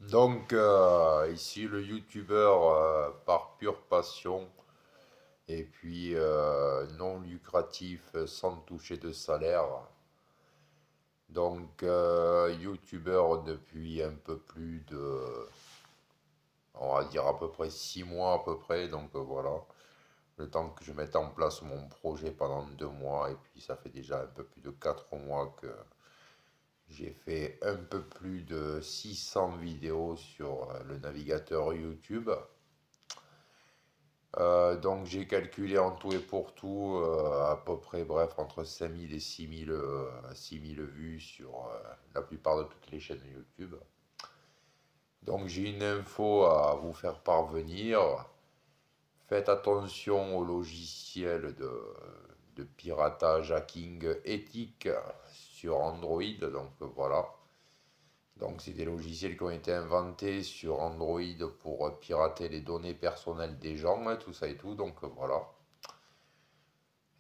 Donc, ici le youtubeur par pure passion et puis non lucratif sans toucher de salaire. Donc, youtubeur depuis un peu plus de, on va dire à peu près 6 mois à peu près. Donc voilà, le temps que je mette en place mon projet pendant 2 mois et puis ça fait déjà un peu plus de 4 mois que j'ai fait un peu plus de 600 vidéos sur le navigateur YouTube. Donc j'ai calculé en tout et pour tout à peu près, bref, entre 5000 et 6000 vues sur la plupart de toutes les chaînes YouTube. Donc j'ai une info à vous faire parvenir. Faites attention aux logiciels de piratage hacking éthique sur Android. Donc voilà. Donc c'est des logiciels qui ont été inventés sur Android pour pirater les données personnelles des gens, hein, tout ça et tout. Donc voilà.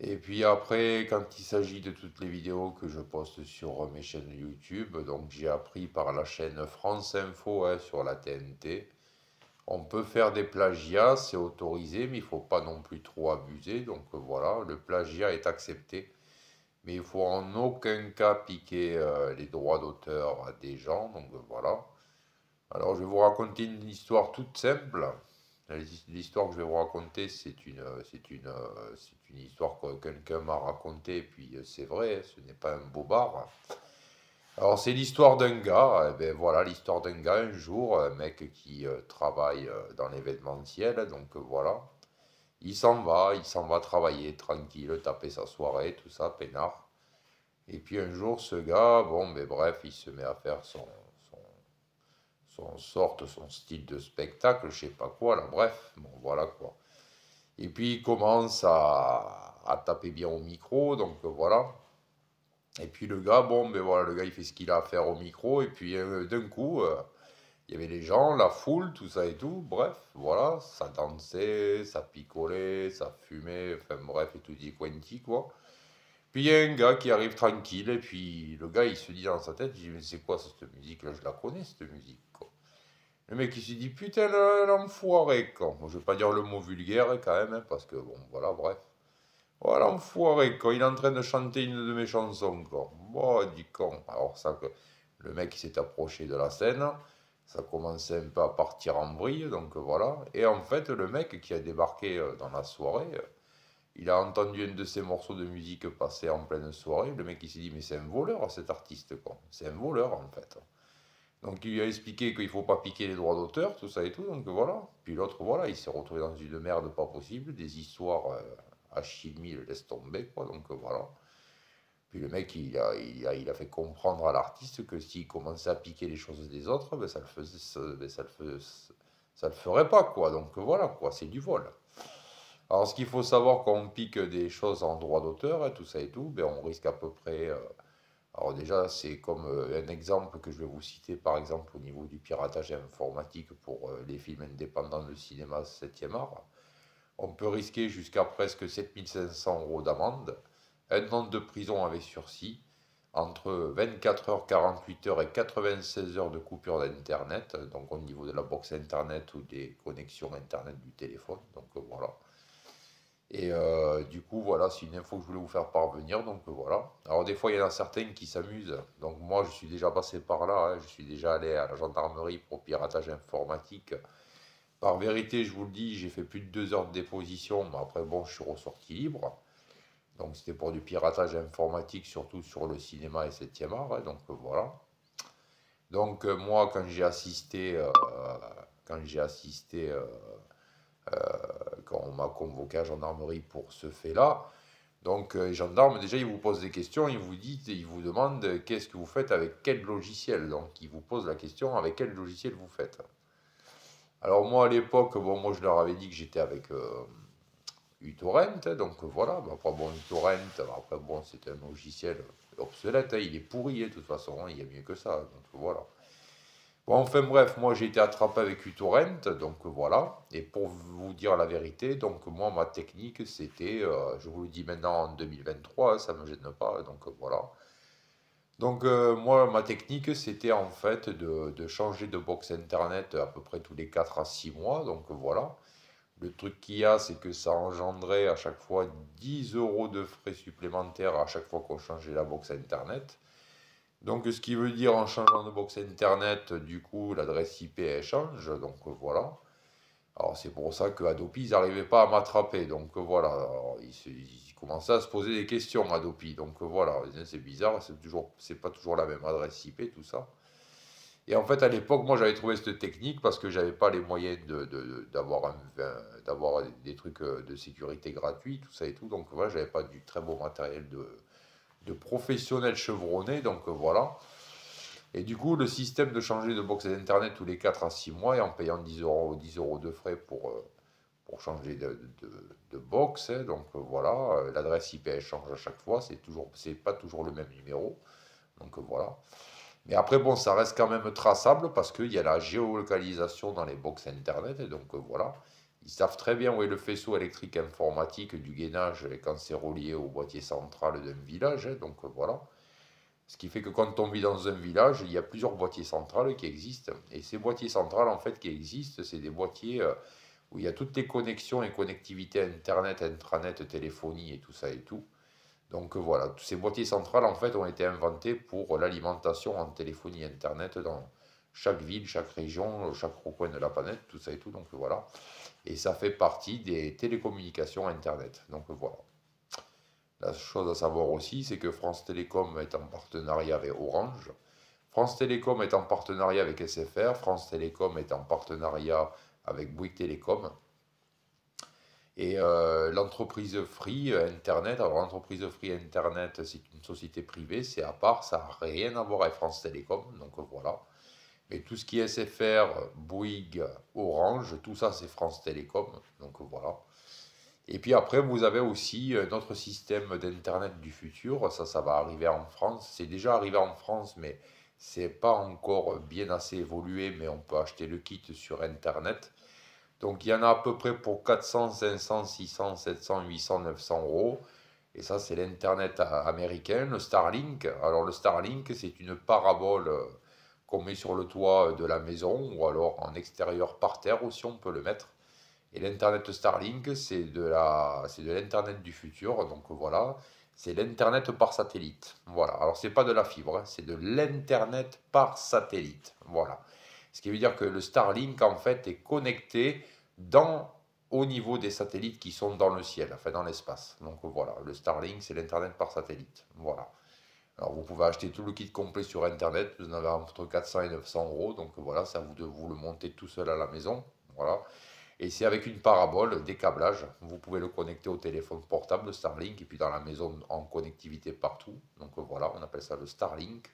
Et puis après, quand il s'agit de toutes les vidéos que je poste sur mes chaînes YouTube, donc j'ai appris par la chaîne France Info, hein, sur la TNT. On peut faire des plagiats, c'est autorisé, mais il ne faut pas non plus trop abuser. Donc voilà, le plagiat est accepté. Mais il faut en aucun cas piquer les droits d'auteur à des gens. Donc voilà. Alors je vais vous raconter une histoire toute simple. L'histoire que je vais vous raconter, c'est une histoire que quelqu'un m'a racontée, et puis c'est vrai, ce n'est pas un bobard. Alors c'est l'histoire d'un gars, ben voilà, l'histoire d'un gars, un jour, un mec qui travaille dans l'événementiel, donc voilà, il s'en va travailler tranquille, taper sa soirée, tout ça, peinard. Et puis un jour, ce gars, bon, ben bref, il se met à faire son, son style de spectacle, je sais pas quoi, là, bref, bon, voilà quoi. Et puis il commence à taper bien au micro, donc voilà. Et puis le gars, bon, ben voilà, le gars il fait ce qu'il a à faire au micro, et puis d'un coup, il y avait les gens, la foule, tout ça et tout, bref, voilà, ça dansait, ça picolait, ça fumait, enfin bref, et tout dit quanti, quoi. Puis il y a un gars qui arrive tranquille, et puis le gars il se dit dans sa tête, il dit, mais c'est quoi cette musique là, je la connais cette musique, quoi. Le mec il se dit, putain, l'enfoiré, quoi. Bon, je vais pas dire le mot vulgaire quand même, hein, parce que bon, voilà, bref. Voilà, l'enfoiré, quoi. Il est en train de chanter une de mes chansons, quoi. Bon, dit con. Alors, ça, que le mec il s'est approché de la scène, ça commençait un peu à partir en vrille, donc voilà. Et en fait, le mec qui a débarqué dans la soirée, il a entendu un de ces morceaux de musique passer en pleine soirée. Le mec il s'est dit, mais c'est un voleur cet artiste, quoi. C'est un voleur, en fait. Donc il lui a expliqué qu'il faut pas piquer les droits d'auteur, tout ça et tout, donc voilà. Puis l'autre, voilà, il s'est retrouvé dans une merde pas possible, des histoires à 6000, laisse tomber, quoi, donc voilà. Puis le mec, il a fait comprendre à l'artiste que s'il commençait à piquer les choses des autres, ben, ça le faisait, ben, ça le ferait pas, quoi. Donc voilà, quoi, c'est du vol. Alors ce qu'il faut savoir quand on pique des choses en droit d'auteur, hein, tout ça et tout, ben, on risque à peu près alors déjà, c'est comme un exemple que je vais vous citer, par exemple, au niveau du piratage informatique pour les films indépendants de cinéma 7e art. On peut risquer jusqu'à presque 7500 € d'amende, un an de prison avec sursis, entre 24 heures, 48 heures et 96 heures de coupure d'Internet, donc au niveau de la box Internet ou des connexions Internet du téléphone. Donc voilà. Et du coup, voilà, c'est une info que je voulais vous faire parvenir. Donc voilà. Alors des fois, il y en a certains qui s'amusent. Donc moi, je suis déjà passé par là, hein. Je suis déjà allé à la gendarmerie pour piratage informatique. Par vérité, je vous le dis, j'ai fait plus de 2 heures de déposition. Mais après, bon, je suis ressorti libre. Donc c'était pour du piratage informatique, surtout sur le cinéma et 7e art, hein. Donc voilà. Donc moi, quand on m'a convoqué à gendarmerie pour ce fait-là, donc, les gendarmes, déjà, ils vous posent des questions, ils vous demandent qu'est-ce que vous faites avec quel logiciel. Donc, ils vous posent la question avec quel logiciel vous faites. Alors, moi, à l'époque, bon, moi, je leur avais dit que j'étais avec uTorrent, hein, donc voilà. Mais après, bon, uTorrent, après, bon, c'est un logiciel obsolète, hein, il est pourri, hein, de toute façon, hein, il y a mieux que ça. Donc, voilà. Bon, enfin bref, moi j'ai été attrapé avec uTorrent, donc voilà. Et pour vous dire la vérité, donc moi ma technique c'était, je vous le dis maintenant en 2023, hein, ça ne me gêne pas, donc voilà. Donc moi, ma technique, c'était en fait de changer de box internet à peu près tous les 4 à 6 mois. Donc voilà. Le truc qu'il y a, c'est que ça engendrait à chaque fois 10 euros de frais supplémentaires à chaque fois qu'on changeait la box internet. Donc ce qui veut dire en changeant de box internet, du coup, l'adresse IP elle change. Donc voilà. Alors c'est pour ça que Adopi, ils n'arrivaient pas à m'attraper. Donc voilà, alors, ils commençaient à se poser des questions, Adopi. Donc voilà, ils disaient, c'est bizarre, c'est pas toujours la même adresse IP, tout ça. Et en fait, à l'époque, moi, j'avais trouvé cette technique parce que j'avais pas les moyens d'avoir des trucs de sécurité gratuits, tout ça et tout. Donc voilà, j'avais pas du très beau matériel de professionnels chevronnés. Donc voilà. Et du coup, le système de changer de box Internet tous les 4 à 6 mois et en payant 10 euros de frais pour changer de box, hein. Donc voilà, l'adresse IP elle change à chaque fois, c'est pas toujours le même numéro. Donc voilà. Mais après, bon, ça reste quand même traçable parce qu'il y a la géolocalisation dans les box Internet. Et donc voilà, ils savent très bien où est le faisceau électrique informatique du gainage quand c'est relié au boîtier central d'un village, hein. Donc voilà. Ce qui fait que quand on vit dans un village, il y a plusieurs boîtiers centrales qui existent. Et ces boîtiers centrales, en fait, qui existent, c'est des boîtiers où il y a toutes les connexions et connectivités Internet, intranet, téléphonie et tout ça et tout. Donc voilà, tous ces boîtiers centrales, en fait, ont été inventés pour l'alimentation en téléphonie Internet dans chaque ville, chaque région, chaque recoin de la planète, tout ça et tout. Donc voilà. Et ça fait partie des télécommunications Internet. Donc voilà. La chose à savoir aussi, c'est que France Télécom est en partenariat avec Orange. France Télécom est en partenariat avec SFR. France Télécom est en partenariat avec Bouygues Télécom. Et l'entreprise Free Internet, alors l'entreprise Free Internet, c'est une société privée, c'est à part, ça n'a rien à voir avec France Télécom, donc voilà. Mais tout ce qui est SFR, Bouygues, Orange, tout ça c'est France Télécom, donc voilà. Et puis après, vous avez aussi notre système d'Internet du futur. Ça va arriver en France. C'est déjà arrivé en France, mais c'est pas encore bien assez évolué. Mais on peut acheter le kit sur Internet. Donc il y en a à peu près pour 400, 500, 600, 700, 800, 900 euros. Et ça, c'est l'Internet américain, le Starlink. Alors le Starlink, c'est une parabole qu'on met sur le toit de la maison ou alors en extérieur par terre aussi, on peut le mettre. Et l'Internet Starlink, c'est de l'Internet du futur. Donc voilà, c'est l'Internet par satellite. Voilà. Alors c'est pas de la fibre, hein, c'est de l'Internet par satellite. Voilà. Ce qui veut dire que le Starlink, en fait, est connecté dans, au niveau des satellites qui sont dans le ciel, enfin dans l'espace. Donc voilà, le Starlink, c'est l'Internet par satellite. Voilà. Alors vous pouvez acheter tout le kit complet sur Internet, vous en avez entre 400 et 900 euros. Donc voilà, c'est à vous de vous le monter tout seul à la maison. Voilà. Et c'est avec une parabole, des câblages. Vous pouvez le connecter au téléphone portable, le Starlink, et puis dans la maison en connectivité partout. Donc voilà, on appelle ça le Starlink.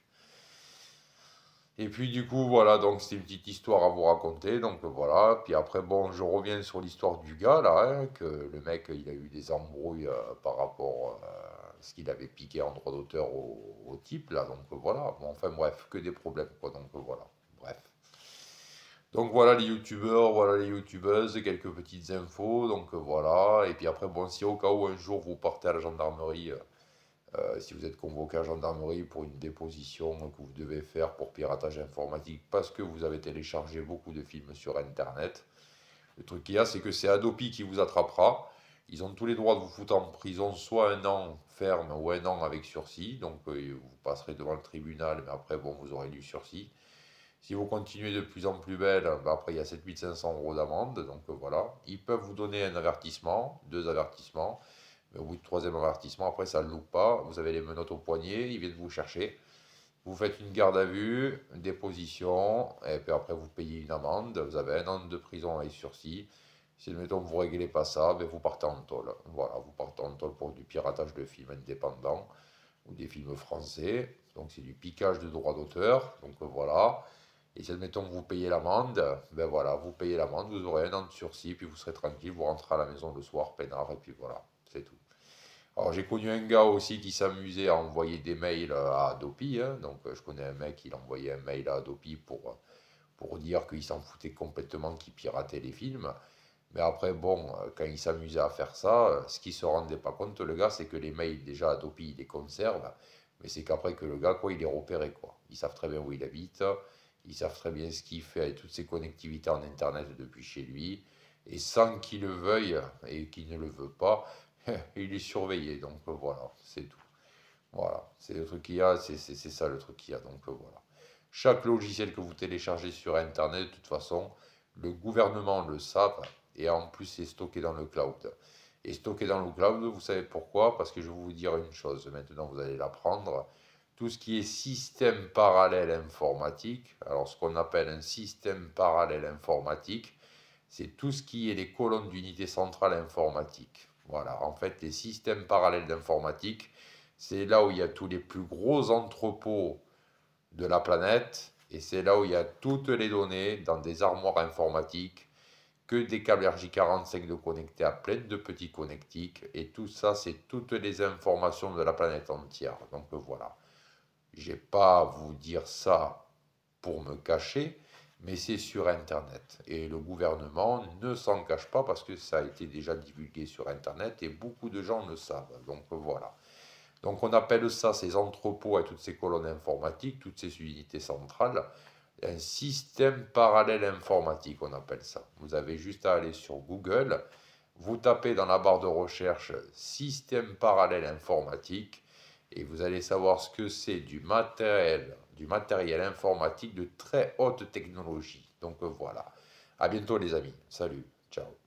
Et puis du coup, voilà, donc c'est une petite histoire à vous raconter. Donc voilà, puis après, bon, je reviens sur l'histoire du gars, là, hein, que le mec, il a eu des embrouilles par rapport à ce qu'il avait piqué en droit d'auteur au type, là. Donc voilà, bon, enfin bref, que des problèmes, quoi. Donc voilà, bref. Donc voilà les youtubeurs, voilà les youtubeuses, quelques petites infos, donc voilà. Et puis après, bon, si au cas où un jour vous partez à la gendarmerie, si vous êtes convoqué à la gendarmerie pour une déposition que vous devez faire pour piratage informatique parce que vous avez téléchargé beaucoup de films sur Internet, le truc qu'il y a, c'est que c'est Adopi qui vous attrapera. Ils ont tous les droits de vous foutre en prison, soit un an ferme ou un an avec sursis. Donc vous passerez devant le tribunal, mais après, bon, vous aurez du sursis. Si vous continuez de plus en plus belle, bah après il y a 7500 euros d'amende, donc voilà. Ils peuvent vous donner un avertissement, deux avertissements, mais au bout du troisième avertissement, après ça ne loupe pas. Vous avez les menottes au poignet, ils viennent vous chercher. Vous faites une garde à vue, une déposition, et puis après vous payez une amende. Vous avez un an de prison avec sursis. Si, admettons, vous ne réglez pas ça, ben vous partez en tôle. Voilà, vous partez en tôle pour du piratage de films indépendants ou des films français. Donc c'est du piquage de droits d'auteur. Donc voilà. Et si admettons que vous payez l'amende, ben voilà, vous payez l'amende, vous aurez un an de sursis, puis vous serez tranquille, vous rentrez à la maison le soir, peinard, et puis voilà, c'est tout. Alors j'ai connu un gars aussi qui s'amusait à envoyer des mails à Adopi, hein. Donc je connais un mec, il envoyait un mail à Adopi pour dire qu'il s'en foutait complètement, qu'il piratait les films. Mais après, bon, quand il s'amusait à faire ça, ce qu'il se rendait pas compte, le gars, c'est que les mails, déjà, Adopi, il les conserve. Mais c'est qu'après que le gars, quoi, il est repéré, quoi. Ils savent très bien où il habite, ils savent très bien ce qu'il fait avec toutes ses connectivités en Internet depuis chez lui. Et sans qu'il le veuille et qu'il ne le veut pas, il est surveillé. Donc voilà, c'est tout. Voilà, c'est le truc qu'il y a, c'est ça le truc qu'il y a. Donc voilà. Chaque logiciel que vous téléchargez sur Internet, de toute façon, le gouvernement le savent et en plus c'est stocké dans le cloud. Et stocké dans le cloud, vous savez pourquoi? Parce que je vais vous dire une chose, maintenant vous allez l'apprendre. Tout ce qui est système parallèle informatique, alors ce qu'on appelle un système parallèle informatique, c'est tout ce qui est les colonnes d'unité centrale informatique. Voilà, en fait, les systèmes parallèles d'informatique, c'est là où il y a tous les plus gros entrepôts de la planète et c'est là où il y a toutes les données dans des armoires informatiques, que des câbles RJ45 de connectés à plein de petits connectiques et tout ça, c'est toutes les informations de la planète entière. Donc voilà, j'ai pas à vous dire ça pour me cacher, mais c'est sur Internet. Et le gouvernement ne s'en cache pas parce que ça a été déjà divulgué sur Internet et beaucoup de gens le savent. Donc voilà. Donc on appelle ça, ces entrepôts et toutes ces colonnes informatiques, toutes ces unités centrales, un système parallèle informatique, on appelle ça. Vous avez juste à aller sur Google, vous tapez dans la barre de recherche système parallèle informatique et vous allez savoir ce que c'est du matériel informatique de très haute technologie. Donc voilà. À bientôt les amis. Salut. Ciao.